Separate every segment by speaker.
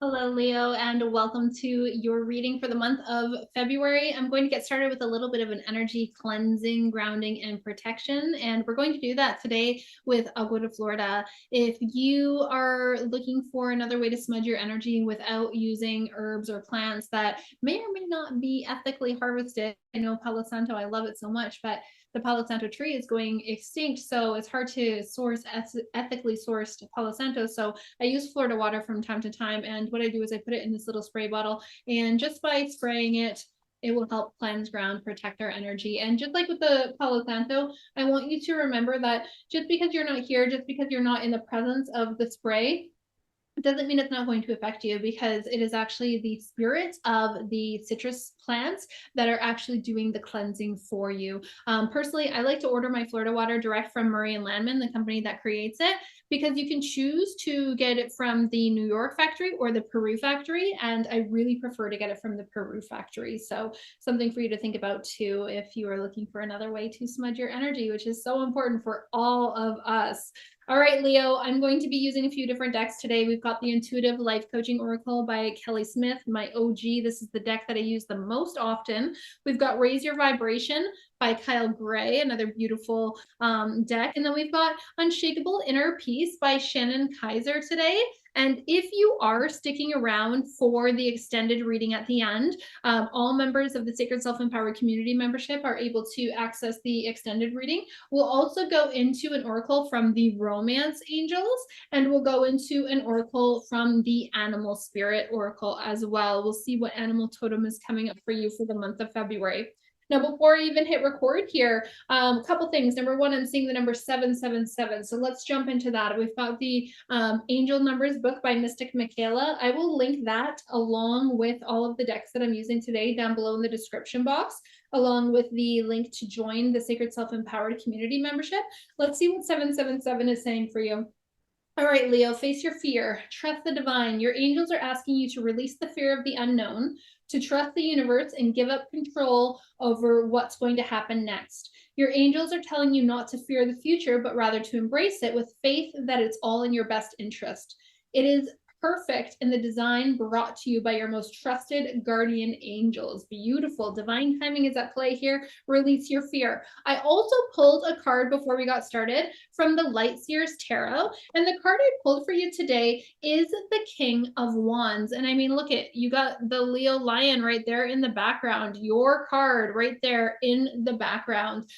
Speaker 1: Hello, Leo, and welcome to your reading for the month of February. I'm going to get started with a little bit of an energy cleansing, grounding, and protection. And we're going to do that today with Agua de Florida. If you are looking for another way to smudge your energy without using herbs or plants that may or may not be ethically harvested, I know Palo Santo, I love it so much, but the Palo Santo tree is going extinct, so it's hard to source ethically sourced Palo Santo. So I use Florida water from time to time, and what I do is I put it in this little spray bottle, and just by spraying it, it will help cleanse ground, protect our energy. And just like with the Palo Santo, I want you to remember that just because you're not here, just because you're not in the presence of the spray, it doesn't mean it's not going to affect you, because it is actually the spirit of the citrus plants that are actually doing the cleansing for you. Personally, I like to order my Florida water direct from Murray and Landman, the company that creates it, because you can choose to get it from the New York factory or the Peru factory. And I really prefer to get it from the Peru factory. So something for you to think about too, if you are looking for another way to smudge your energy, which is so important for all of us. All right, Leo, I'm going to be using a few different decks today. We've got the Intuitive Life Coaching Oracle by Kelly Smith, my OG. This is the deck that I use the most often. We've got Raise Your Vibration by Kyle Gray, another beautiful deck. And then we've got Unshakable Inner Peace by Shannon Kaiser today. And if you are sticking around for the extended reading at the end, all members of the Sacred Self-Empowered Community membership are able to access the extended reading. We'll also go into an oracle from the Romance Angels, and we'll go into an oracle from the Animal Spirit Oracle as well. We'll see what animal totem is coming up for you for the month of February. Now, before I even hit record here, a couple things. Number one, I'm seeing the number 777. So let's jump into that. We've got the Angel Numbers book by Mystic Michaela. I will link that along with all of the decks that I'm using today down below in the description box, along with the link to join the Sacred Self-Empowered Community membership. Let's see what 777 is saying for you. All right, Leo, face your fear. Trust the divine. Your angels are asking you to release the fear of the unknown, to trust the universe, and give up control over what's going to happen next. Your angels are telling you not to fear the future, but rather to embrace it with faith that it's all in your best interest. It is perfect in the design brought to you by your most trusted guardian angels. Beautiful. Divine timing is at play here. Release your fear. I also pulled a card before we got started from the Lightseers Tarot, and the card I pulled for you today is the King of Wands. And I mean, look at, you got the Leo lion right there in the background, your card right there in the background.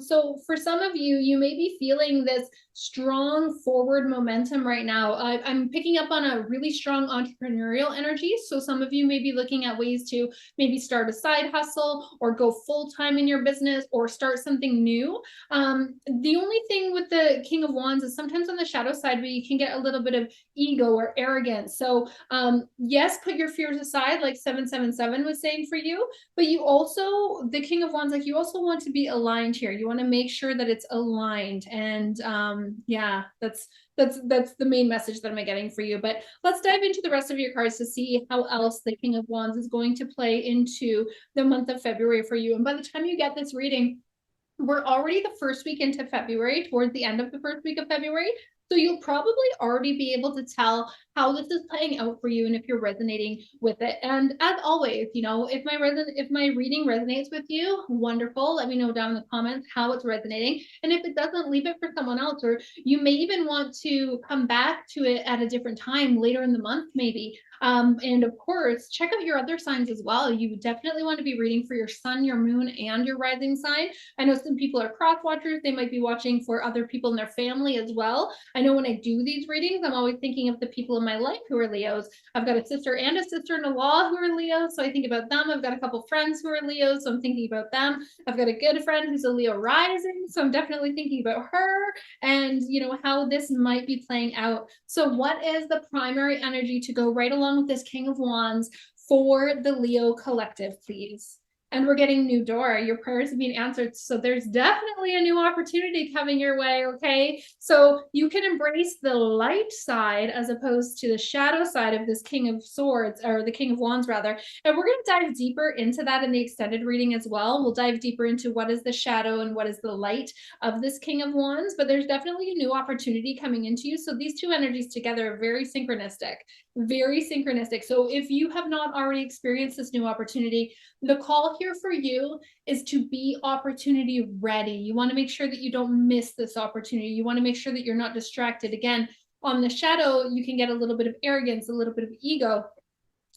Speaker 1: So for some of you, you may be feeling this strong forward momentum right now. I'm picking up on a really strong entrepreneurial energy. So some of you may be looking at ways to maybe start a side hustle or go full-time in your business or start something new. The only thing with the King of Wands is sometimes on the shadow side where you can get a little bit of ego or arrogance. So yes, put your fears aside, like 777 was saying for you, but you also, the King of Wands, like you also want to be aligned here. You want to make sure that it's aligned. And yeah, that's the main message that I'm getting for you. But let's dive into the rest of your cards to see how else the King of Wands is going to play into the month of February for you. And by the time you get this reading, we're already the first week into February, towards the end of the first week of February. So you'll probably already be able to tell how this is playing out for you and if you're resonating with it. And as always, you know, if my reading resonates with you, wonderful. Let me know down in the comments how it's resonating. And if it doesn't, leave it for someone else, or you may even want to come back to it at a different time later in the month, maybe. And of course, check out your other signs as well. You definitely want to be reading for your sun, your moon, and your rising sign. I know some people are cross watchers. They might be watching for other people in their family as well. I know when I do these readings, I'm always thinking of the people in my life who are Leos. I've got a sister and a sister-in-law who are Leos, so I think about them. I've got a couple friends who are Leos, so I'm thinking about them. I've got a good friend who's a Leo rising, so I'm definitely thinking about her and, you know, how this might be playing out. So what is the primary energy to go right along with this King of Wands for the Leo collective, please? And we're getting new door. Your prayers have been answered. So there's definitely a new opportunity coming your way, okay? So you can embrace the light side as opposed to the shadow side of this King of Swords, or the King of Wands rather. And we're going to dive deeper into that in the extended reading as well. We'll dive deeper into what is the shadow and what is the light of this King of Wands, but there's definitely a new opportunity coming into you. So these two energies together are very synchronistic. very synchronistic. So if you have not already experienced this new opportunity, the call here for you is to be opportunity ready. You want to make sure that you don't miss this opportunity. You want to make sure that you're not distracted. Again, on the shadow, you can get a little bit of arrogance, a little bit of ego.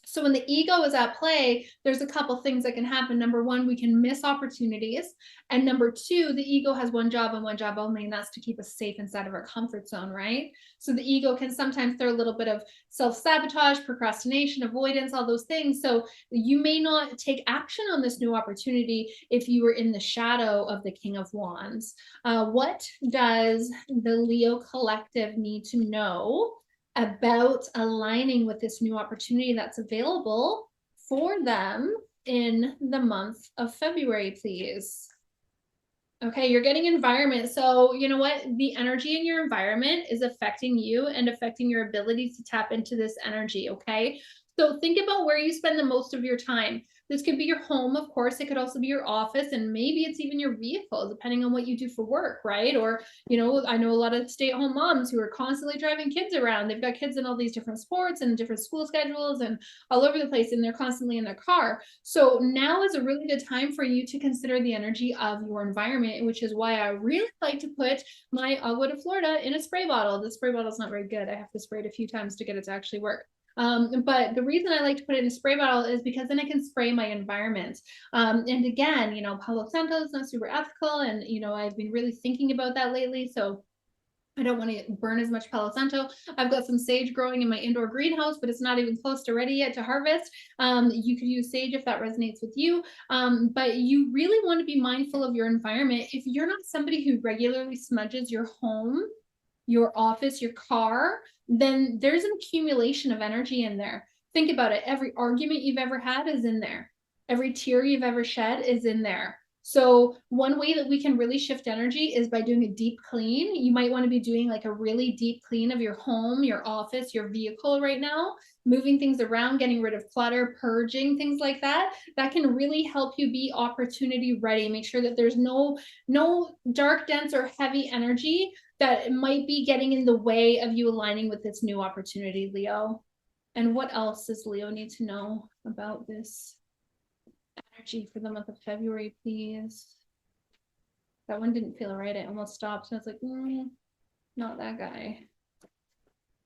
Speaker 1: So when the ego is at play, there's a couple things that can happen. Number one, we can miss opportunities. And number two, the ego has one job and one job only, and that's to keep us safe inside of our comfort zone, right? So the ego can sometimes throw a little bit of self-sabotage, procrastination, avoidance, all those things. So you may not take action on this new opportunity if you were in the shadow of the King of Wands. What does the Leo collective need to know about aligning with this new opportunity that's available for them in the month of February, please? Okay, you're getting environment. So you know what? The energy in your environment is affecting you and affecting your ability to tap into this energy, okay? So think about where you spend the most of your time. This could be your home, of course. It could also be your office, and maybe it's even your vehicle, depending on what you do for work, right? Or, you know, I know a lot of stay-at-home moms who are constantly driving kids around. They've got kids in all these different sports and different school schedules and all over the place, and they're constantly in their car. So now is a really good time for you to consider the energy of your environment, which is why I really like to put my agua de Florida in a spray bottle. The spray bottle is not very good. I have to spray it a few times to get it to actually work. But the reason I like to put it in a spray bottle is because then I can spray my environment. And again, you know, Palo Santo is not super ethical. And, you know, I've been really thinking about that lately. So I don't want to burn as much Palo Santo. I've got some sage growing in my indoor greenhouse, but it's not even close to ready yet to harvest. You could use sage if that resonates with you. But you really want to be mindful of your environment. If you're not somebody who regularly smudges your home, your office, your car, then there's an accumulation of energy in there. Think about it. Every argument you've ever had is in there. Every tear you've ever shed is in there. So one way that we can really shift energy is by doing a deep clean. You might want to be doing like a really deep clean of your home, your office, your vehicle right now, moving things around, getting rid of clutter, purging, things like that. That can really help you be opportunity ready. Make sure that there's no dark, dense, or heavy energy that might be getting in the way of you aligning with this new opportunity, Leo. And what else does Leo need to know about this energy for the month of February, please? That one didn't feel right. I almost stopped. And I was like, not that guy.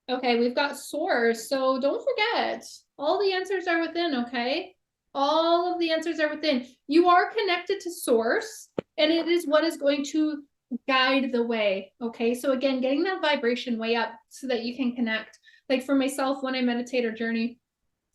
Speaker 1: Okay, we've got source. So don't forget, all the answers are within, okay? All of the answers are within. You are connected to source, and it is what is going to guide the way, okay? So again, getting that vibration way up so that you can connect. Like for myself, when I meditate or journey,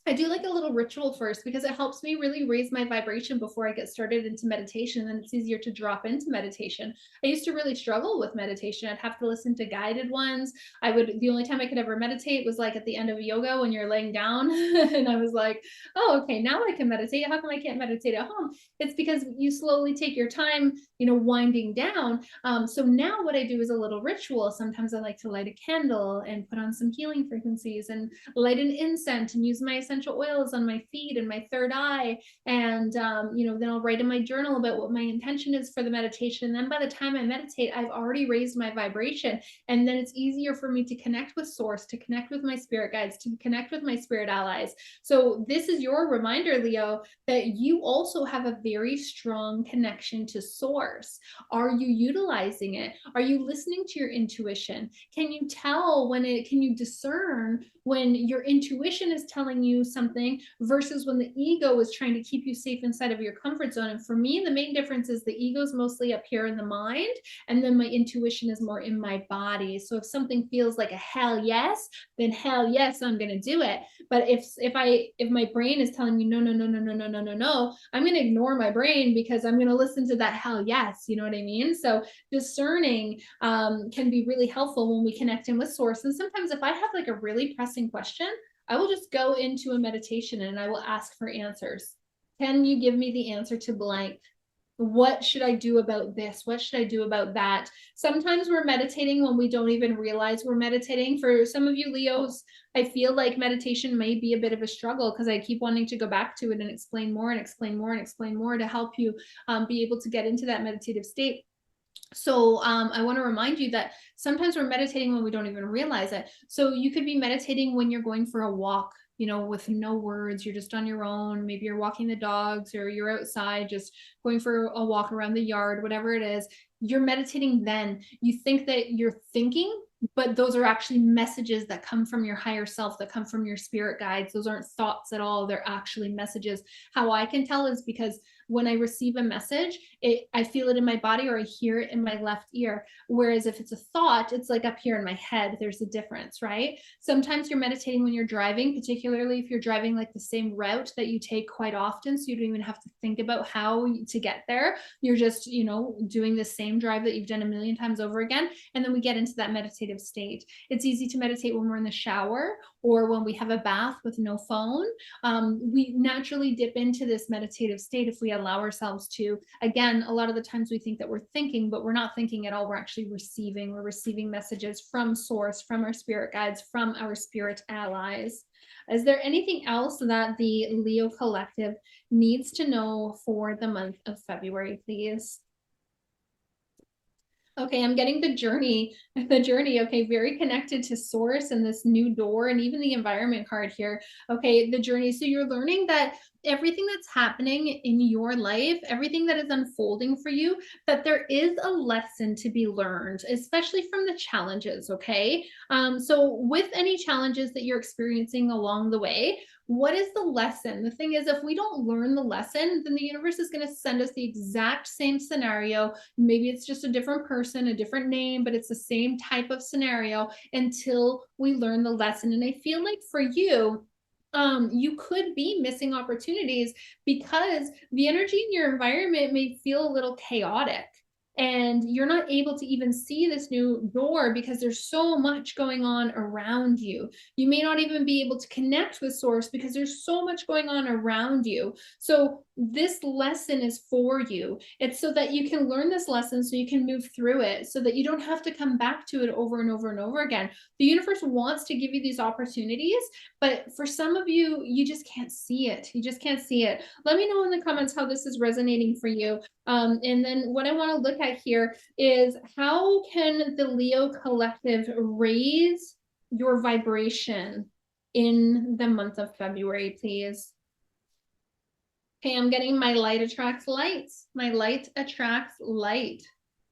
Speaker 1: I do like a little ritual first because it helps me really raise my vibration before I get started into meditation, and it's easier to drop into meditation. I used to really struggle with meditation. I'd have to listen to guided ones. The only time I could ever meditate was like at the end of yoga when you're laying down. And I was like, oh, okay, now I can meditate. How come I can't meditate at home? It's because you slowly take your time, you know, winding down. So now what I do is a little ritual. Sometimes I like to light a candle and put on some healing frequencies and light an incense and use my essential oils on my feet and my third eye. And, you know, then I'll write in my journal about what my intention is for the meditation. And then by the time I meditate, I've already raised my vibration. And then it's easier for me to connect with source, to connect with my spirit guides, to connect with my spirit allies. So this is your reminder, Leo, that you also have a very strong connection to source. Are you utilizing it? Are you listening to your intuition? Can you tell can you discern when your intuition is telling you something versus when the ego is trying to keep you safe inside of your comfort zone? And for me, the main difference is the ego is mostly up here in the mind, and then my intuition is more in my body. So if something feels like a hell yes, then hell yes, I'm going to do it. But if my brain is telling me no, I'm going to ignore my brain because I'm going to listen to that hell yes. You know what I mean? So discerning can be really helpful when we connect in with source. And sometimes if I have like a really pressing question, I will just go into a meditation and I will ask for answers. Can you give me the answer to blank? What should I do about this? What should I do about that? Sometimes we're meditating when we don't even realize we're meditating. For some of you Leos, I feel like meditation may be a bit of a struggle because I keep wanting to go back to it and explain more and explain more and explain more to help you be able to get into that meditative state. So I want to remind you that sometimes we're meditating when we don't even realize it. So you could be meditating when you're going for a walk, with no words. You're just on your own. Maybe you're walking the dogs, or you're outside just going for a walk around the yard, whatever it is. You're meditating then. You think that you're thinking, but those are actually messages that come from your higher self, that come from your spirit guides. Those aren't thoughts at all. They're actually messages. How I can tell is because when I receive a message, I feel it in my body, or I hear it in my left ear. Whereas if it's a thought, it's like up here in my head. There's a difference, right? Sometimes you're meditating when you're driving, particularly if you're driving like the same route that you take quite often. So you don't even have to think about how to get there. You're just, doing the same drive that you've done a million times over again. And then we get into that meditative state. It's easy to meditate when we're in the shower, or when we have a bath with no phone. We naturally dip into this meditative state if we allow ourselves to. Again, a lot of the times we think that we're thinking, but we're not thinking at all. We're actually receiving. We're receiving messages from source, from our spirit guides, from our spirit allies. Is there anything else that the Leo Collective needs to know for the month of February, please? Okay, I'm getting the journey, okay, very connected to source and this new door, and even the environment card here. Okay, the journey. So you're learning that everything that's happening in your life, everything that is unfolding for you, that there is a lesson to be learned, especially from the challenges, okay? So with any challenges that you're experiencing along the way, what is the lesson? The thing is, if we don't learn the lesson, then the universe is going to send us the exact same scenario. Maybe it's just a different person, a different name, but it's the same type of scenario until we learn the lesson. And I feel like for you, you could be missing opportunities because the energy in your environment may feel a little chaotic, and you're not able to even see this new door because there's so much going on around you. You may not even be able to connect with source because there's so much going on around you. So this lesson is for you. It's so that you can learn this lesson, so you can move through it, so that you don't have to come back to it over and over and over again. The universe wants to give you these opportunities, but for some of you, you just can't see it. You just can't see it. Let me know in the comments how this is resonating for you. And then what I want to look at here is, how can the Leo Collective raise your vibration in the month of February, please? Okay, I'm getting my light attracts light. My light attracts light.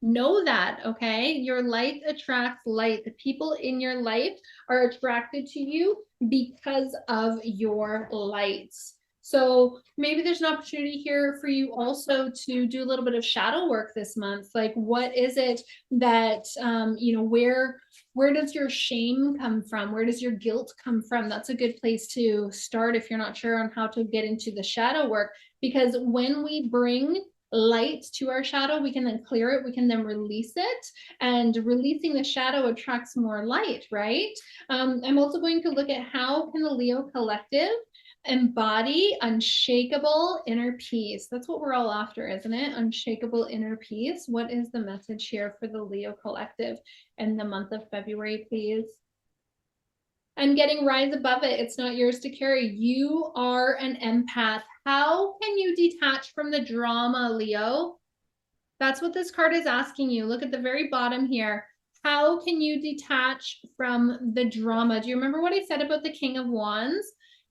Speaker 1: Know that, okay? Your light attracts light. The people in your life are attracted to you because of your lights. So maybe there's an opportunity here for you also to do a little bit of shadow work this month. Like, what is it that, where does your shame come from? Where does your guilt come from? That's a good place to start if you're not sure on how to get into the shadow work, because when we bring light to our shadow, we can then clear it, we can then release it, and releasing the shadow attracts more light, right? I'm also going to look at, how can the Leo Collective embody unshakable inner peace? That's what we're all after, isn't it? Unshakable inner peace. What is the message here for the Leo Collective in the month of February, please? I'm getting rise above it. It's not yours to carry. You are an empath. How can you detach from the drama, Leo? That's what this card is asking you. Look at the very bottom here. How can you detach from the drama? Do you remember what I said about the King of Wands?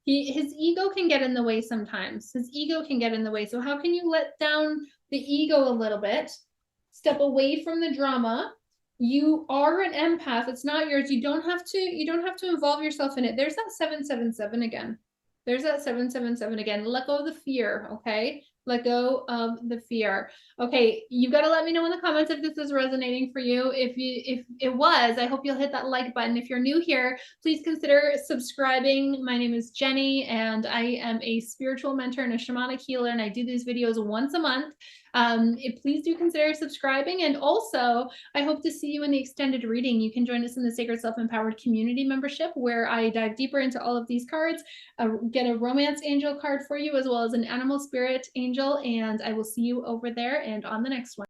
Speaker 1: His ego can get in the way sometimes. His ego can get in the way. So how can you let down the ego a little bit? Step away from the drama. You are an empath. It's not yours. You don't have to involve yourself in it. There's that 777 again. There's that 777 again. Let go of the fear, okay? Let go of the fear. Okay, you've got to let me know in the comments if this is resonating for you. If it was, I hope you'll hit that like button. If you're new here, please consider subscribing. My name is Jenny, and I am a spiritual mentor and a shamanic healer, and I do these videos once a month. Please do consider subscribing, and also I hope to see you in the extended reading. You can join us in the Sacred Self-Empowered Community membership, where I dive deeper into all of these cards, get a romance angel card for you, as well as an animal spirit angel, and I will see you over there and on the next one.